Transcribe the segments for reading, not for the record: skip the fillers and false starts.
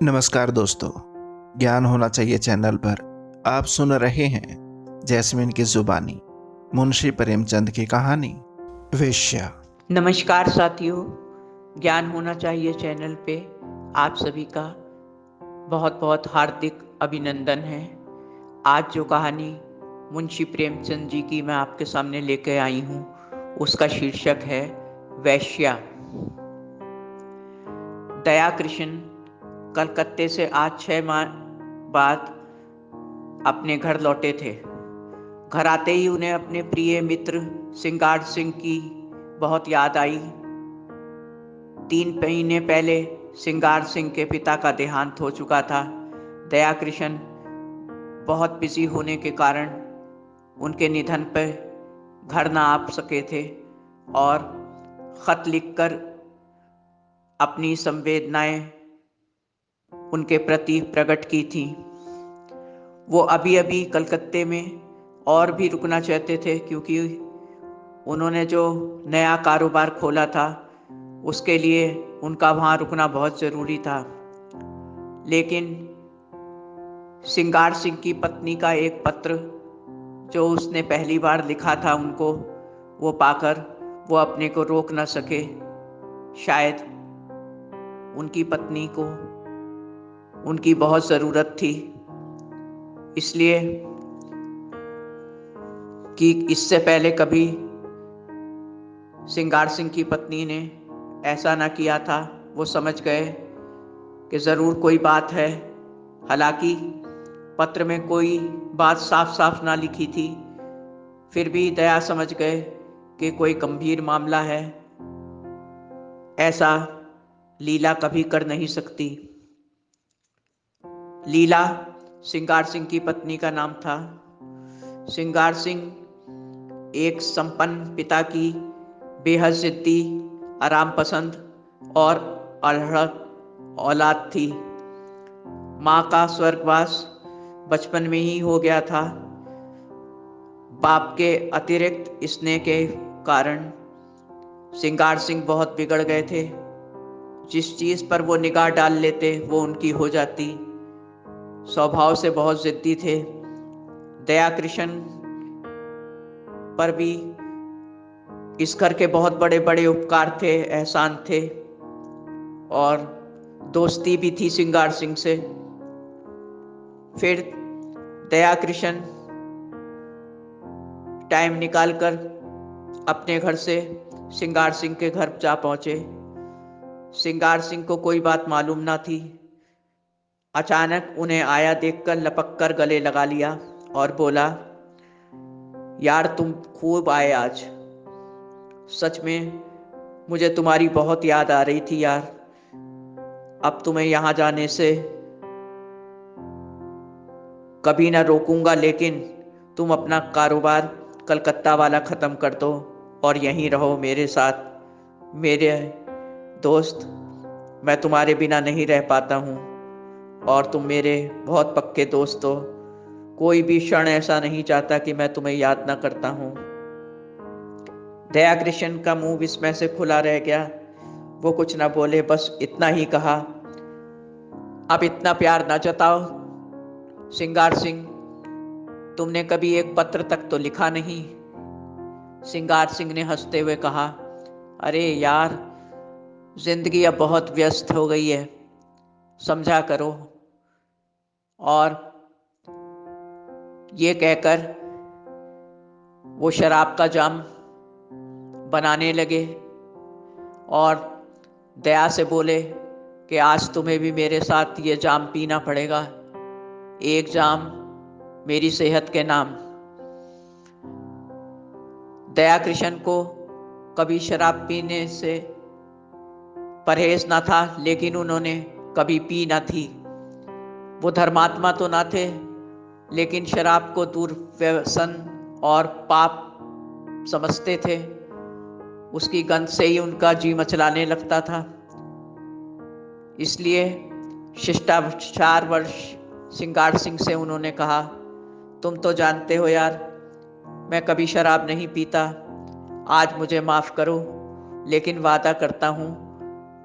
नमस्कार दोस्तों, ज्ञान होना चाहिए चैनल पर आप सुन रहे हैं जैस्मिन की जुबानी, मुंशी प्रेमचंद की कहानी वेश्या। नमस्कार साथियों, ज्ञान होना चाहिए चैनल पे आप सभी का बहुत बहुत हार्दिक अभिनंदन है। आज जो कहानी मुंशी प्रेमचंद जी की मैं आपके सामने लेकर आई हूँ उसका शीर्षक है वेश्या। दया कृष्ण कलकत्ते से आज 6 माह बाद अपने घर लौटे थे। घर आते ही उन्हें अपने प्रिय मित्र सिंगार सिंह की बहुत याद आई। 3 महीने पहले सिंगार सिंह के पिता का देहांत हो चुका था। दया कृष्ण बहुत बिजी होने के कारण उनके निधन पर घर ना आ सके थे और खत लिखकर अपनी संवेदनाएं उनके प्रति प्रकट की थी। वो अभी अभी कलकत्ते में और भी रुकना चाहते थे क्योंकि उन्होंने जो नया कारोबार खोला था उसके लिए उनका वहाँ रुकना बहुत ज़रूरी था। लेकिन सिंगार सिंह की पत्नी का एक पत्र जो उसने पहली बार लिखा था उनको, वो पाकर वो अपने को रोक न सके। शायद उनकी पत्नी को उनकी बहुत ज़रूरत थी, इसलिए कि इससे पहले कभी सिंगार सिंह की पत्नी ने ऐसा ना किया था। वो समझ गए कि ज़रूर कोई बात है। हालांकि पत्र में कोई बात साफ साफ ना लिखी थी, फिर भी दया समझ गए कि कोई गंभीर मामला है। ऐसा लीला कभी कर नहीं सकती। लीला सिंगार सिंह की पत्नी का नाम था। सिंगार सिंह एक संपन्न पिता की बेहद जिद्दी, आराम पसंद और अड़हड़ औलाद थी। माँ का स्वर्गवास बचपन में ही हो गया था। बाप के अतिरिक्त स्नेह के कारण सिंगार सिंह बहुत बिगड़ गए थे। जिस चीज़ पर वो निगाह डाल लेते वो उनकी हो जाती। स्वभाव से बहुत जिद्दी थे। दया कृष्ण पर भी इस घर के बहुत बड़े बड़े उपकार थे, एहसान थे और दोस्ती भी थी सिंगार सिंह से। फिर दया कृष्ण टाइम निकालकर अपने घर से सिंगार सिंह के घर जा पहुंचे। सिंगार सिंह को कोई बात मालूम ना थी। अचानक उन्हें आया देखकर लपक कर गले लगा लिया और बोला, यार तुम खूब आए आज। सच में मुझे तुम्हारी बहुत याद आ रही थी यार। अब तुम्हें यहाँ जाने से कभी ना रोकूंगा, लेकिन तुम अपना कारोबार कलकत्ता वाला ख़त्म कर दो और यहीं रहो मेरे साथ। मेरे दोस्त, मैं तुम्हारे बिना नहीं रह पाता हूँ और तुम मेरे बहुत पक्के दोस्त हो। कोई भी क्षण ऐसा नहीं चाहता कि मैं तुम्हें याद ना करता हूँ। दया कृष्ण का मुंह विस्मय से खुला रह गया। वो कुछ ना बोले, बस इतना ही कहा, अब इतना प्यार ना जताओ सिंगार सिंह, तुमने कभी एक पत्र तक तो लिखा नहीं। सिंगार सिंह ने हंसते हुए कहा, अरे यार, जिंदगी अब बहुत व्यस्त हो गई है, समझा करो। और ये कहकर वो शराब का जाम बनाने लगे और दया से बोले कि आज तुम्हें भी मेरे साथ ये जाम पीना पड़ेगा, एक जाम मेरी सेहत के नाम। दया कृष्ण को कभी शराब पीने से परहेज ना था, लेकिन उन्होंने कभी पी ना थी। वो धर्मात्मा तो ना थे, लेकिन शराब को दुर्व्यसन और पाप समझते थे। उसकी गंध से ही उनका जी मचलाने लगता था। इसलिए शिष्टाचार वर्ष सिंगार सिंह से उन्होंने कहा, तुम तो जानते हो यार, मैं कभी शराब नहीं पीता। आज मुझे माफ़ करो, लेकिन वादा करता हूँ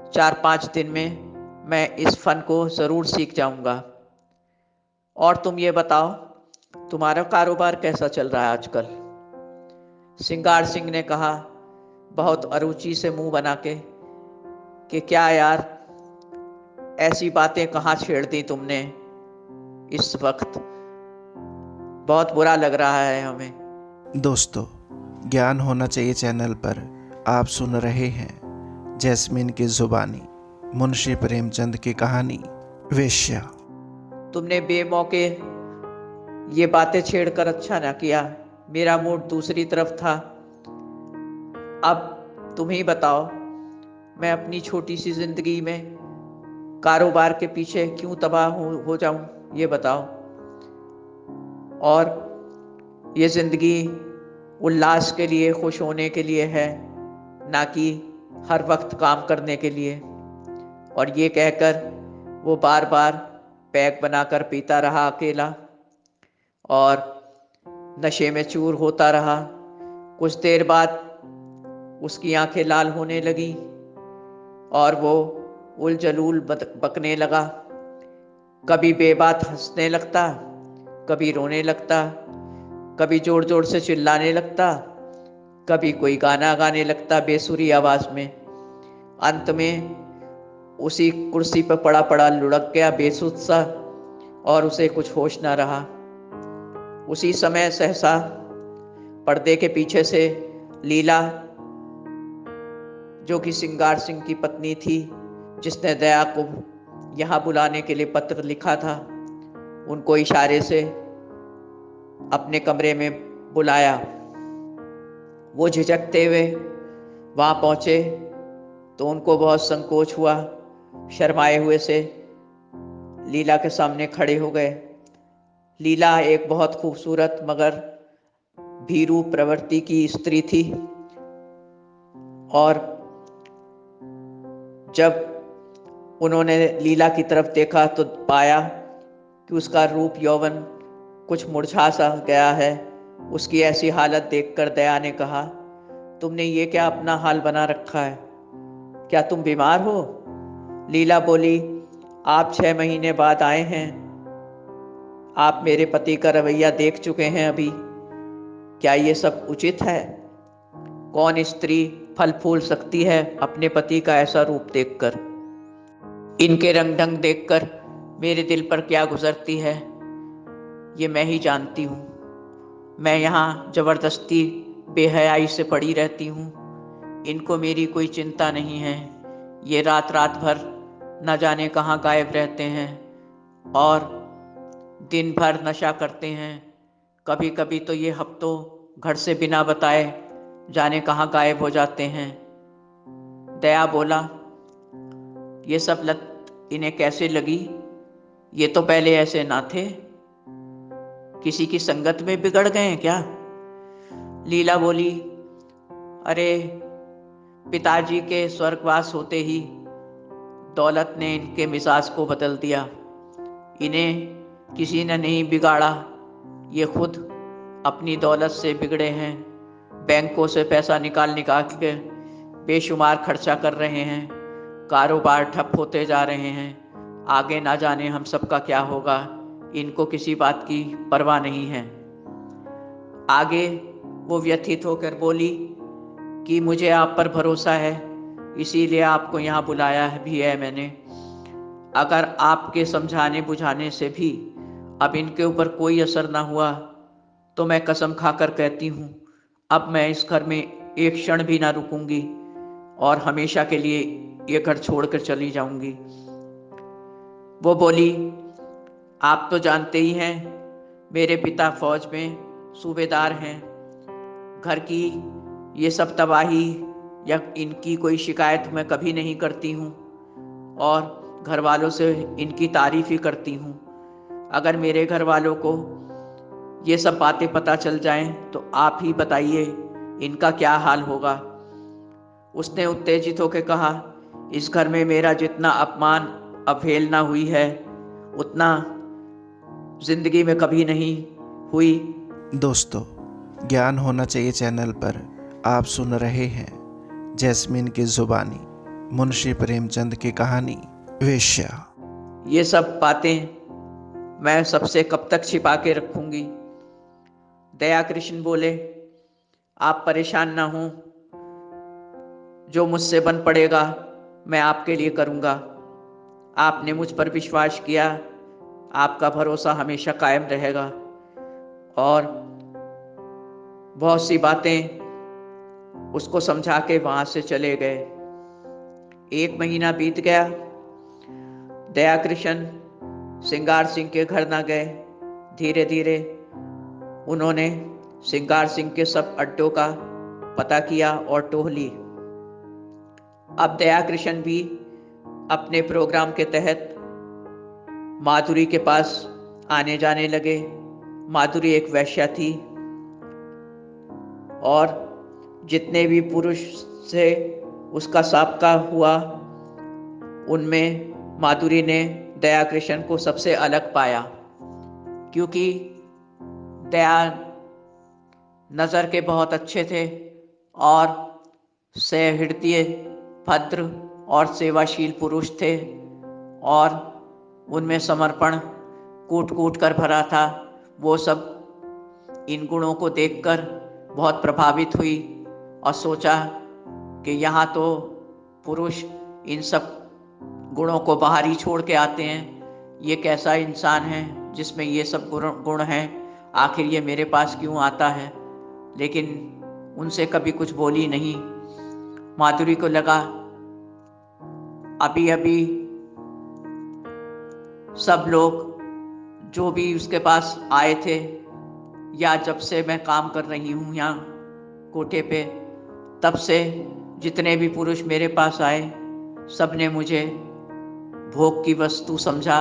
4-5 दिन में मैं इस फन को ज़रूर सीख जाऊंगा। और तुम ये बताओ, तुम्हारा कारोबार कैसा चल रहा है आजकल? सिंगार सिंह ने कहा, बहुत अरुचि से मुंह बना के, कि क्या यार, ऐसी बातें कहाँ छेड़ दी तुमने इस वक्त? बहुत बुरा लग रहा है हमें। दोस्तों, ज्ञान होना चाहिए चैनल पर आप सुन रहे हैं जैस्मिन की जुबानी, मुंशी प्रेमचंद की कहानी वेश्या। तुमने बेमौके ये बातें छेड़कर अच्छा ना किया, मेरा मूड दूसरी तरफ था। अब तुम ही बताओ, मैं अपनी छोटी सी जिंदगी में कारोबार के पीछे क्यों तबाह हो जाऊं, ये बताओ। और ये जिंदगी उल्लास के लिए, खुश होने के लिए है, ना कि हर वक्त काम करने के लिए। और ये कहकर वो बार बार पैक बनाकर पीता रहा अकेला और नशे में चूर होता रहा। कुछ देर बाद उसकी आंखें लाल होने लगी और वो उलझुल बकने लगा। कभी बेबात हंसने लगता, कभी रोने लगता, कभी जोर जोर से चिल्लाने लगता, कभी कोई गाना गाने लगता बेसुरी आवाज में। अंत में उसी कुर्सी पर पड़ा पड़ा लुढ़क गया बेसुध सा, और उसे कुछ होश ना रहा। उसी समय सहसा पर्दे के पीछे से लीला, जो कि सिंगार सिंह की पत्नी थी, जिसने दया को यहाँ बुलाने के लिए पत्र लिखा था, उनको इशारे से अपने कमरे में बुलाया। वो झिझकते हुए वहां पहुंचे तो उनको बहुत संकोच हुआ। शर्माए हुए से लीला के सामने खड़े हो गए। लीला एक बहुत खूबसूरत मगर भीरू प्रवृत्ति की स्त्री थी, और जब उन्होंने लीला की तरफ देखा तो पाया कि उसका रूप यौवन कुछ मुरझा सा गया है। उसकी ऐसी हालत देखकर दया ने कहा, तुमने ये क्या अपना हाल बना रखा है? क्या तुम बीमार हो? लीला बोली, आप 6 महीने बाद आए हैं, आप मेरे पति का रवैया देख चुके हैं अभी। क्या ये सब उचित है? कौन स्त्री फल फूल सकती है अपने पति का ऐसा रूप देखकर? इनके रंग ढंग देखकर मेरे दिल पर क्या गुजरती है, ये मैं ही जानती हूँ। मैं यहाँ जबरदस्ती बेहयाई से पड़ी रहती हूँ। इनको मेरी कोई चिंता नहीं है। ये रात रात भर न जाने कहाँ गायब रहते हैं और दिन भर नशा करते हैं। कभी कभी तो ये हफ्तों घर से बिना बताए जाने कहाँ गायब हो जाते हैं। दया बोला, ये सब लत इन्हें कैसे लगी? ये तो पहले ऐसे ना थे। किसी की संगत में बिगड़ गए हैं क्या? लीला बोली, अरे पिताजी के स्वर्गवास होते ही दौलत ने इनके मिजाज को बदल दिया। इन्हें किसी ने नहीं बिगाड़ा, ये खुद अपनी दौलत से बिगड़े हैं। बैंकों से पैसा निकाल निकाल के बेशुमार खर्चा कर रहे हैं। कारोबार ठप होते जा रहे हैं। आगे ना जाने हम सबका क्या होगा। इनको किसी बात की परवाह नहीं है। आगे वो व्यथित होकर बोली कि मुझे आप पर भरोसा है, इसीलिए आपको यहाँ बुलाया भी है मैंने। अगर आपके समझाने बुझाने से भी अब इनके ऊपर कोई असर ना हुआ तो मैं कसम खाकर कहती हूँ, अब मैं इस घर में एक क्षण भी ना रुकूंगी और हमेशा के लिए ये घर छोड़कर चली जाऊंगी। वो बोली, आप तो जानते ही हैं, मेरे पिता फौज में सूबेदार हैं। घर की ये सब तबाही या इनकी कोई शिकायत मैं कभी नहीं करती हूँ और घर वालों से इनकी तारीफ ही करती हूँ। अगर मेरे घर वालों को ये सब बातें पता चल जाएं तो आप ही बताइए इनका क्या हाल होगा। उसने उत्तेजित होकर कहा, इस घर में मेरा जितना अपमान अवहेलना हुई है उतना जिंदगी में कभी नहीं हुई। दोस्तों, ज्ञान होना चाहिए चैनल पर आप सुन रहे हैं जैस्मिन की जुबानी, मुंशी प्रेमचंद की कहानी वेश्या। ये सब बातें मैं सबसे कब तक छिपा के रखूंगी? दया कृष्ण बोले, आप परेशान ना हो, जो मुझसे बन पड़ेगा मैं आपके लिए करूंगा। आपने मुझ पर विश्वास किया, आपका भरोसा हमेशा कायम रहेगा। और बहुत सी बातें उसको समझा के वहां से चले गए। 1 महीना बीत गया। दया कृष्ण सिंगार सिंह के घर ना गए। धीरे धीरे उन्होंने सिंगार सिंह के सब अड्डों का पता किया और टोह ली। अब दया कृष्ण भी अपने प्रोग्राम के तहत माधुरी के पास आने जाने लगे। माधुरी एक वैश्या थी और जितने भी पुरुष से उसका साबका हुआ उनमें माधुरी ने दया कृष्ण को सबसे अलग पाया, क्योंकि दया नज़र के बहुत अच्छे थे और सहृदय, भद्र और सेवाशील पुरुष थे और उनमें समर्पण कूट कूट कर भरा था। वो सब इन गुणों को देखकर बहुत प्रभावित हुई और सोचा कि यहाँ तो पुरुष इन सब गुणों को बाहर ही छोड़ के आते हैं। ये कैसा इंसान है जिसमें ये सब गुण हैं? आखिर ये मेरे पास क्यों आता है? लेकिन उनसे कभी कुछ बोली नहीं। माधुरी को लगा अभी अभी सब लोग जो भी उसके पास आए थे, या जब से मैं काम कर रही हूँ यहाँ कोठे पे, तब से जितने भी पुरुष मेरे पास आए सब ने मुझे भोग की वस्तु समझा।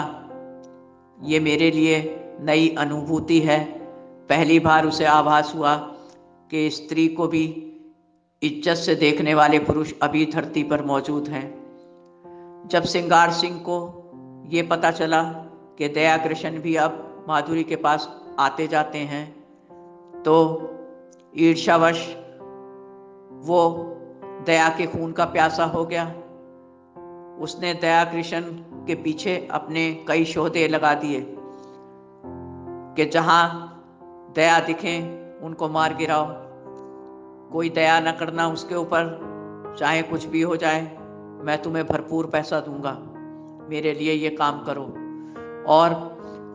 ये मेरे लिए नई अनुभूति है। पहली बार उसे आभास हुआ कि स्त्री को भी इज्जत से देखने वाले पुरुष अभी धरती पर मौजूद हैं। जब सिंगार सिंह को ये पता चला कि दया कृष्ण भी अब माधुरी के पास आते जाते हैं, तो ईर्ष्यावश वो दया के खून का प्यासा हो गया। उसने दया कृष्ण के पीछे अपने कई शोधे लगा दिए कि जहां दया दिखे उनको मार गिराओ, कोई दया न करना उसके ऊपर, चाहे कुछ भी हो जाए, मैं तुम्हें भरपूर पैसा दूंगा, मेरे लिए ये काम करो। और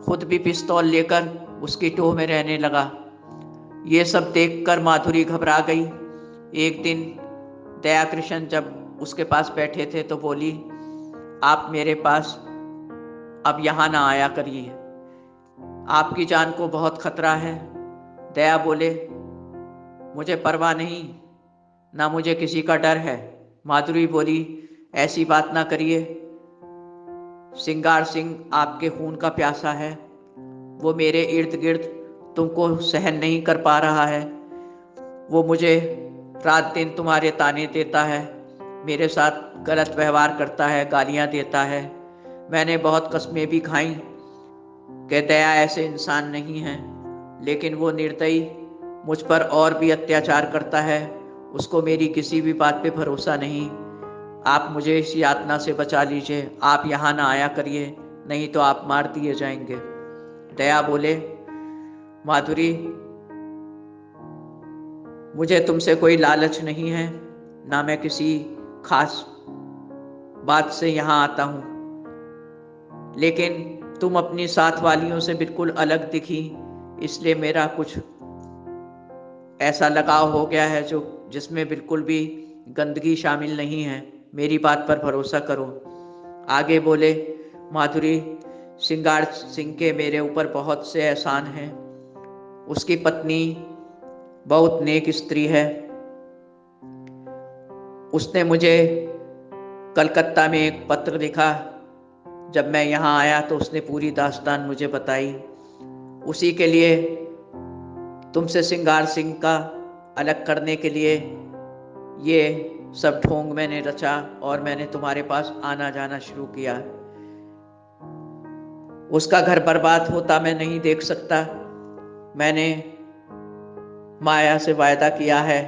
खुद भी पिस्तौल लेकर उसकी टोह में रहने लगा। ये सब देखकर माधुरी घबरा गई। एक दिन दया कृष्ण जब उसके पास बैठे थे तो बोली, आप मेरे पास अब यहाँ ना आया करिए, आपकी जान को बहुत खतरा है। दया बोले, मुझे परवाह नहीं, ना मुझे किसी का डर है। माधुरी बोली, ऐसी बात ना करिए, सिंगार सिंह आपके खून का प्यासा है, वो मेरे इर्द गिर्द तुमको सहन नहीं कर पा रहा है। वो मुझे रात दिन तुम्हारे ताने देता है, मेरे साथ गलत व्यवहार करता है, गालियां देता है। मैंने बहुत कस्में भी खाई कि दया ऐसे इंसान नहीं है, लेकिन वो निर्दयी मुझ पर और भी अत्याचार करता है। उसको मेरी किसी भी बात पे भरोसा नहीं। आप मुझे इस यातना से बचा लीजिए, आप यहाँ ना आया करिए, नहीं तो आप मार दिए जाएंगे। दया बोले, माधुरी, मुझे तुमसे कोई लालच नहीं है, ना मैं किसी खास बात से यहाँ आता हूँ, लेकिन तुम अपनी साथ वालियों से बिल्कुल अलग दिखी, इसलिए मेरा कुछ ऐसा लगाव हो गया है जो जिसमें बिल्कुल भी गंदगी शामिल नहीं है। मेरी बात पर भरोसा करो। आगे बोले, माधुरी, सिंगार सिंह के मेरे ऊपर बहुत से एहसान हैं। उसकी पत्नी बहुत नेक स्त्री है। उसने मुझे कलकत्ता में एक पत्र लिखा। जब मैं यहाँ आया तो उसने पूरी दास्तान मुझे बताई। उसी के लिए तुमसे सिंगार सिंह का अलग करने के लिए ये सब ढोंग मैंने रचा और मैंने तुम्हारे पास आना जाना शुरू किया। उसका घर बर्बाद होता मैं नहीं देख सकता। मैंने माया से वायदा किया है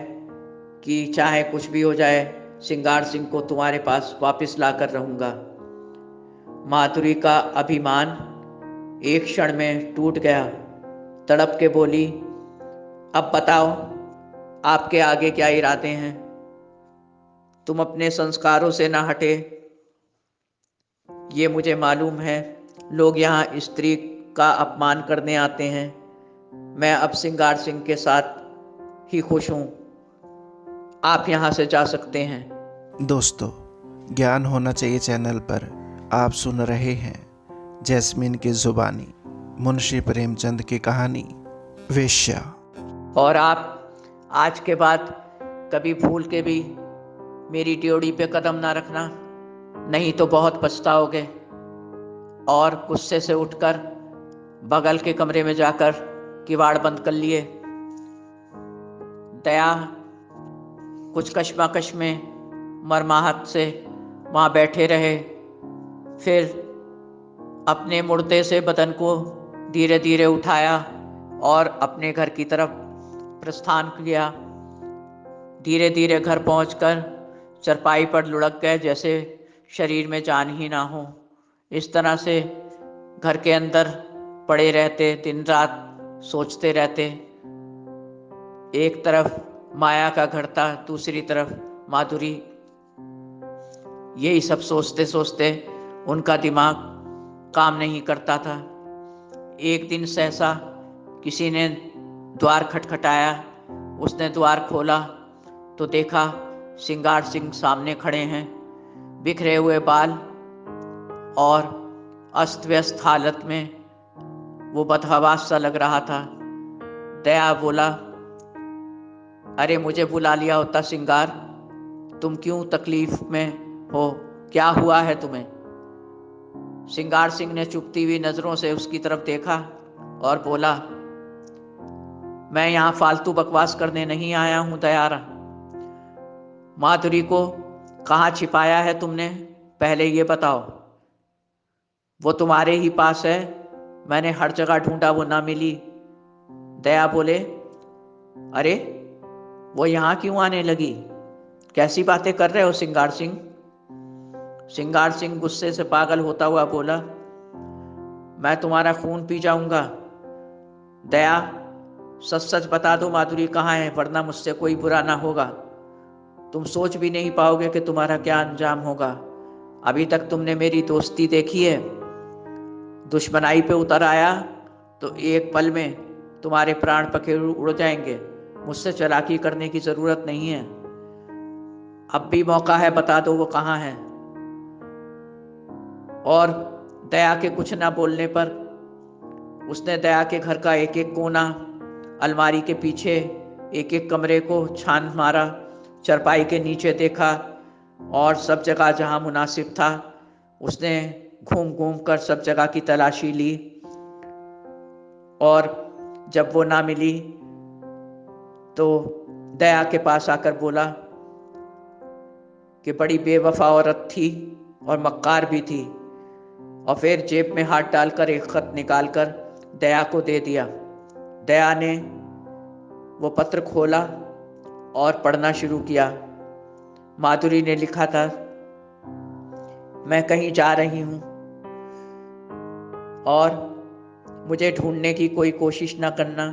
कि चाहे कुछ भी हो जाए, सिंगार सिंह को तुम्हारे पास वापस लाकर रहूंगा। माधुरी का अभिमान एक क्षण में टूट गया। तड़प के बोली, अब बताओ आपके आगे क्या इरादे हैं? तुम अपने संस्कारों से ना हटे, ये मुझे मालूम है। लोग यहाँ स्त्री का अपमान करने आते हैं। मैं अब सिंगार सिंह के साथ ही खुश हूँ। आप यहाँ से जा सकते हैं। दोस्तों, ज्ञान होना चाहिए चैनल पर आप सुन रहे हैं जैस्मीन की जुबानी, मुंशी प्रेमचंद की कहानी वेश्या। और आप आज के बाद कभी भूल के भी मेरी ड्योढ़ी पे कदम ना रखना, नहीं तो बहुत पछताओगे। और गुस्से से उठकर बगल के कमरे में जाकर किवाड़ बंद कर लिए। दया कुछ कश्मकश में मरमाहत से वहाँ बैठे रहे। फिर अपने मुर्दे से बदन को धीरे धीरे उठाया और अपने घर की तरफ प्रस्थान किया। धीरे धीरे घर पहुंचकर चरपाई पर लुढ़क गए, जैसे शरीर में जान ही ना हो। इस तरह से घर के अंदर पड़े रहते, दिन रात सोचते रहते। एक तरफ माया का घर था, दूसरी तरफ माधुरी। यही सब सोचते सोचते उनका दिमाग काम नहीं करता था। एक दिन सहसा किसी ने द्वार खटखटाया। उसने द्वार खोला तो देखा सिंगार सिंह सामने खड़े हैं। बिखरे हुए बाल और अस्त व्यस्त हालत में वो बदहवास सा लग रहा था। दया बोला, अरे मुझे बुला लिया होता सिंगार, तुम क्यों तकलीफ में हो? क्या हुआ है तुम्हें? सिंगार सिंह ने चुभती हुई नजरों से उसकी तरफ देखा और बोला, मैं यहाँ फालतू बकवास करने नहीं आया हूं दयारा। माधुरी को कहाँ छिपाया है तुमने, पहले ये बताओ। वो तुम्हारे ही पास है, मैंने हर जगह ढूंढा, वो ना मिली। दया बोले, अरे वो यहाँ क्यों आने लगी? कैसी बातें कर रहे हो सिंगार सिंह? सिंगार सिंह गुस्से से पागल होता हुआ बोला, मैं तुम्हारा खून पी जाऊंगा। दया सच सच बता दो माधुरी कहाँ है, वरना मुझसे कोई बुरा ना होगा। तुम सोच भी नहीं पाओगे कि तुम्हारा क्या अंजाम होगा। अभी तक तुमने मेरी दोस्ती देखी है, दुश्मनाई पे उतर आया तो एक पल में तुम्हारे प्राण पखेरु उड़ जाएंगे। मुझसे चालाकी करने की जरूरत नहीं है। अब भी मौका है, बता दो वो कहाँ है। और दया के कुछ ना बोलने पर उसने दया के घर का एक एक कोना, अलमारी के पीछे एक एक कमरे को छान मारा, चरपाई के नीचे देखा और सब जगह जहां मुनासिब था उसने घूम घूम कर सब जगह की तलाशी ली। और जब वो ना मिली तो दया के पास आकर बोला कि बड़ी बेवफा औरत थी और मक्कार भी थी। और फिर जेब में हाथ डालकर एक खत निकालकर दया को दे दिया। दया ने वो पत्र खोला और पढ़ना शुरू किया। माधुरी ने लिखा था, मैं कहीं जा रही हूं और मुझे ढूंढने की कोई कोशिश ना करना।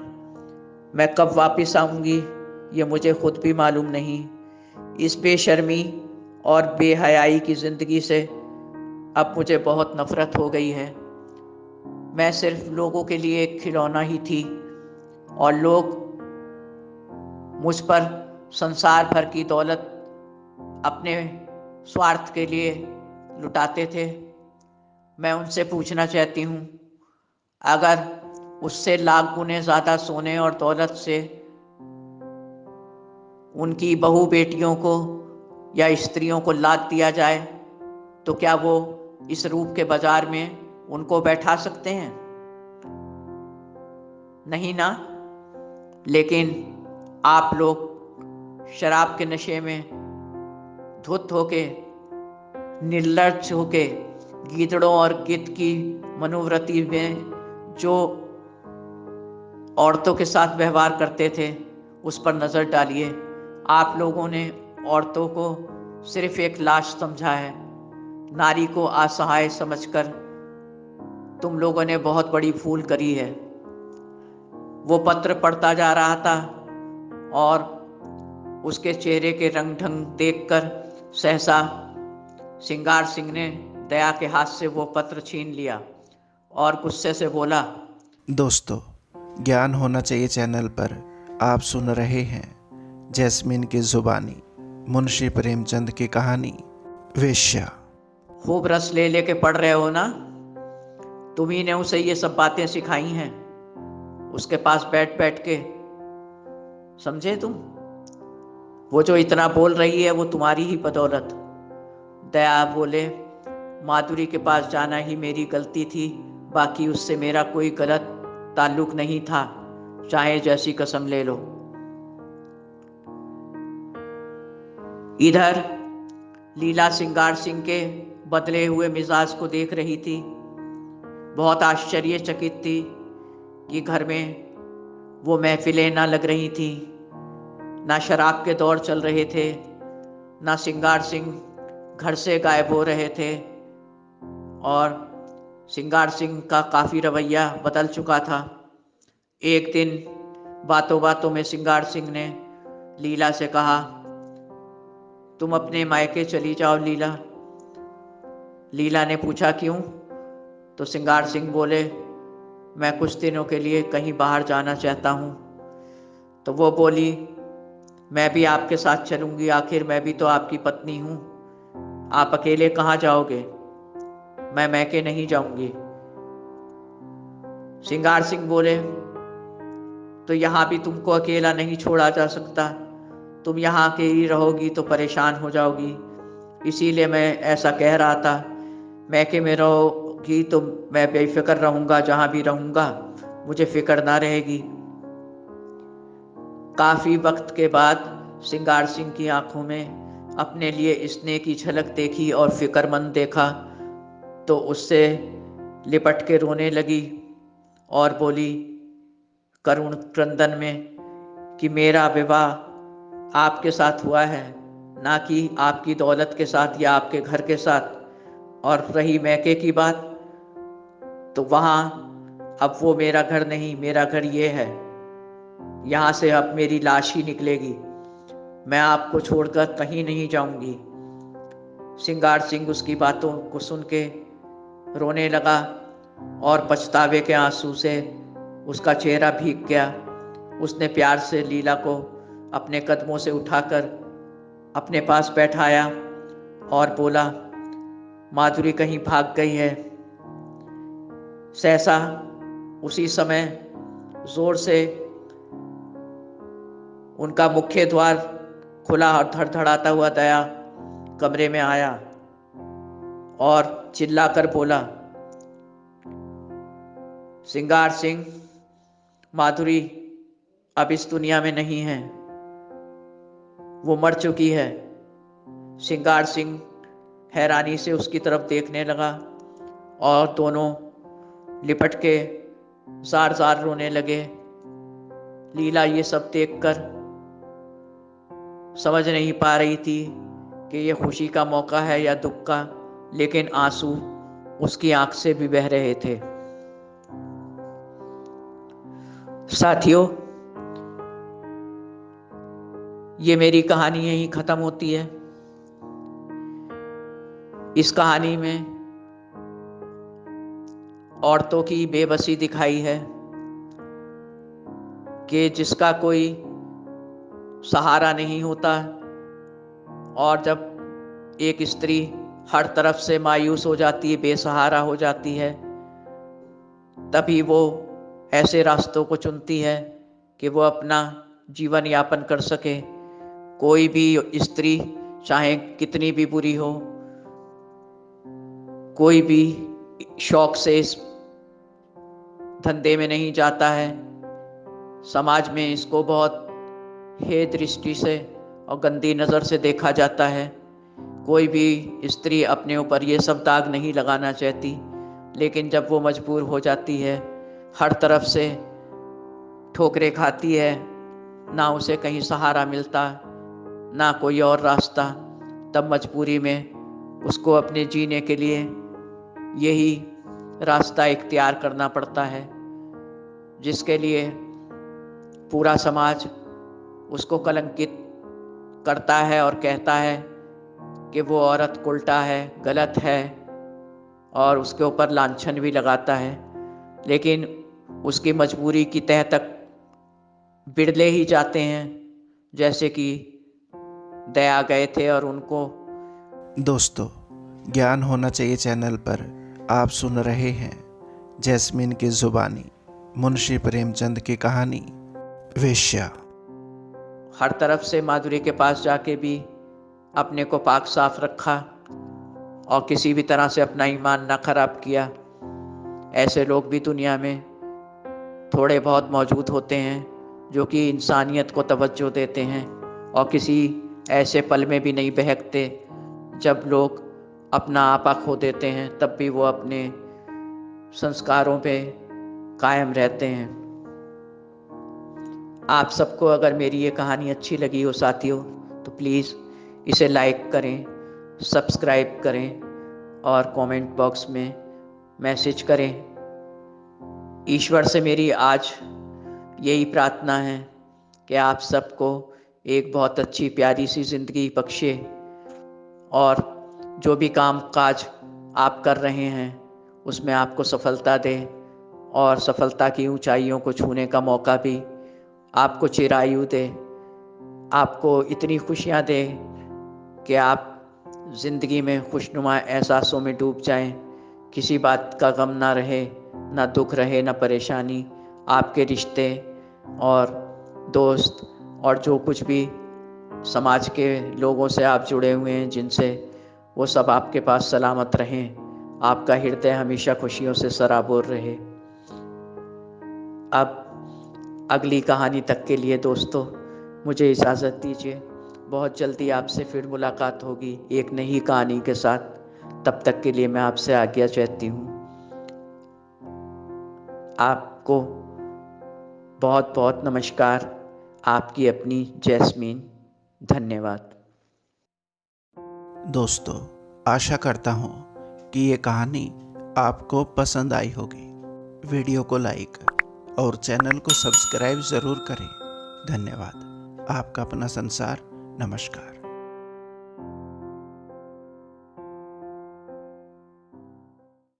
मैं कब वापस आऊंगी ये मुझे खुद भी मालूम नहीं। इस बेशर्मी और बेहयाई की जिंदगी से अब मुझे बहुत नफरत हो गई है। मैं सिर्फ लोगों के लिए एक खिलौना ही थी और लोग मुझ पर संसार भर की दौलत अपने स्वार्थ के लिए लुटाते थे। मैं उनसे पूछना चाहती हूँ, अगर उससे लाख गुने ज्यादा सोने और दौलत से उनकी बहू बेटियों को या स्त्रियों को लाद दिया जाए तो क्या वो इस रूप के बाजार में उनको बैठा सकते हैं? नहीं ना। लेकिन आप लोग शराब के नशे में धुत होके, निर्लज्ज होके, गीदड़ों और गिद्ध की मनोवृत्ति में जो औरतों के साथ व्यवहार करते थे उस पर नजर डालिए। आप लोगों ने औरतों को सिर्फ एक लाश समझा है, नारी को असहाय समझकर तुम लोगों ने बहुत बड़ी भूल करी है। वो पत्र पढ़ता जा रहा था और उसके चेहरे के रंग ढंग देखकर सहसा सिंगार सिंह ने दया के हाथ से वो पत्र छीन लिया और गुस्से से बोला, दोस्तों, ज्ञान होना चाहिए चैनल पर आप सुन रहे हैं जैस्मिन की जुबानी, मुंशी प्रेमचंद की कहानी वेश्या। खूब रस ले लेके पढ़ रहे हो ना? तुम्ही ने उसे ये सब बातें सिखाई हैं, उसके पास बैठ बैठ के, समझे तुम? वो जो इतना बोल रही है वो तुम्हारी ही बदौलत। दया बोले, माधुरी के पास जाना ही मेरी गलती थी, बाकी उससे मेरा कोई गलत ताल्लुक नहीं था, चाहे जैसी कसम ले लो। इधर लीला सिंगार सिंह के बदले हुए मिजाज को देख रही थी। बहुत आश्चर्यचकित थी कि घर में वो महफिलें ना लग रही थी, ना शराब के दौर चल रहे थे, ना सिंगार सिंह घर से गायब हो रहे थे और सिंगार सिंह का काफ़ी रवैया बदल चुका था। एक दिन बातों बातों में सिंगार सिंह ने लीला से कहा, तुम अपने मायके चली जाओ लीला। लीला ने पूछा, क्यों? तो सिंगार सिंह बोले, मैं कुछ दिनों के लिए कहीं बाहर जाना चाहता हूँ। तो वो बोली, मैं भी आपके साथ चलूँगी, आखिर मैं भी तो आपकी पत्नी हूँ। आप अकेले कहाँ जाओगे? मैं मैके नहीं जाऊँगी। सिंगार सिंह बोले, तो यहाँ भी तुमको अकेला नहीं छोड़ा जा सकता, तुम यहाँ अकेली रहोगी तो परेशान हो जाओगी, इसीलिए मैं ऐसा कह रहा था। मैके में रहोगी तो मैं बेफिक्र रहूँगा, जहाँ भी रहूँगा मुझे फिक्र ना रहेगी। काफ़ी वक्त के बाद सिंगार सिंह की आंखों में अपने लिए स्नेह की झलक देखी और फिक्रमंद देखा तो उससे लिपट के रोने लगी और बोली करुण क्रंदन में कि मेरा विवाह आपके साथ हुआ है, ना कि आपकी दौलत के साथ या आपके घर के साथ। और रही मैके की बात, तो वहाँ अब वो मेरा घर नहीं, मेरा घर ये है। यहाँ से अब मेरी लाश ही निकलेगी, मैं आपको छोड़कर कहीं नहीं जाऊंगी। सिंगार सिंह उसकी बातों को सुन के रोने लगा और पछतावे के आंसू से उसका चेहरा भीग गया। उसने प्यार से लीला को अपने कदमों से उठाकर अपने पास बैठाया और बोला, माधुरी कहीं भाग गई है। सहसा उसी समय जोर से उनका मुख्य द्वार खुला और धड़धड़ाता हुआ दया कमरे में आया और चिल्लाकर बोला, सिंगार सिंह, माधुरी अब इस दुनिया में नहीं है, वो मर चुकी है। सिंगार सिंह हैरानी से उसकी तरफ देखने लगा और दोनों लिपट के जार जार रोने लगे। लीला ये सब देखकर समझ नहीं पा रही थी कि ये खुशी का मौका है या दुख का, लेकिन आंसू उसकी आंख से भी बह रहे थे। साथियों, ये मेरी कहानी यहीं खत्म होती है। इस कहानी में औरतों की बेबसी दिखाई है कि जिसका कोई सहारा नहीं होता और जब एक स्त्री हर तरफ से मायूस हो जाती है, बेसहारा हो जाती है, तभी वो ऐसे रास्तों को चुनती है कि वो अपना जीवन यापन कर सके। कोई भी स्त्री चाहे कितनी भी बुरी हो, कोई भी शौक से इस धंधे में नहीं जाता है। समाज में इसको बहुत हे दृष्टि से और गंदी नज़र से देखा जाता है। कोई भी स्त्री अपने ऊपर ये सब दाग नहीं लगाना चाहती, लेकिन जब वो मजबूर हो जाती है, हर तरफ से ठोकरें खाती है, ना उसे कहीं सहारा मिलता, ना कोई और रास्ता, तब मजबूरी में उसको अपने जीने के लिए यही रास्ता इख्तियार करना पड़ता है, जिसके लिए पूरा समाज उसको कलंकित करता है और कहता है कि वो औरत उल्टा है, गलत है, और उसके ऊपर लांछन भी लगाता है। लेकिन उसकी मजबूरी की तह तक बिरले ही जाते हैं, जैसे कि दया गए थे और उनको। दोस्तों, ज्ञान होना चाहिए चैनल पर आप सुन रहे हैं जैस्मीन की जुबानी मुंशी प्रेमचंद की कहानी वेश्या। हर तरफ से माधुरी के पास जाके भी अपने को पाक साफ रखा और किसी भी तरह से अपना ईमान ना खराब किया। ऐसे लोग भी दुनिया में थोड़े बहुत मौजूद होते हैं जो कि इंसानियत को तवज्जो देते हैं और किसी ऐसे पल में भी नहीं बहकते जब लोग अपना आपा खो देते हैं, तब भी वो अपने संस्कारों पे कायम रहते हैं। आप सबको अगर मेरी ये कहानी अच्छी लगी हो साथियों, तो प्लीज़ इसे लाइक करें, सब्सक्राइब करें और कमेंट बॉक्स में मैसेज करें। ईश्वर से मेरी आज यही प्रार्थना है कि आप सबको एक बहुत अच्छी प्यारी सी ज़िंदगी बख्शे और जो भी काम काज आप कर रहे हैं उसमें आपको सफलता दे और सफलता की ऊंचाइयों को छूने का मौका भी आपको चिरायु दे, आपको इतनी खुशियां दे कि आप ज़िंदगी में खुशनुमा एहसासों में डूब जाएं, किसी बात का गम ना रहे, ना दुख रहे, ना परेशानी। आपके रिश्ते और दोस्त और जो कुछ भी समाज के लोगों से आप जुड़े हुए हैं जिनसे, वो सब आपके पास सलामत रहें। आपका हृदय हमेशा खुशियों से सराबोर रहे। अब अगली कहानी तक के लिए दोस्तों मुझे इजाज़त दीजिए। बहुत जल्दी आपसे फिर मुलाकात होगी एक नई कहानी के साथ। तब तक के लिए मैं आपसे आज्ञा चाहती हूँ। आपको बहुत बहुत नमस्कार। आपकी अपनी जैस्मीन। धन्यवाद। दोस्तों, आशा करता हूँ कि ये कहानी आपको पसंद आई होगी। वीडियो को लाइक और चैनल को सब्सक्राइब ज़रूर करें। धन्यवाद। आपका अपना संसार। नमस्कार।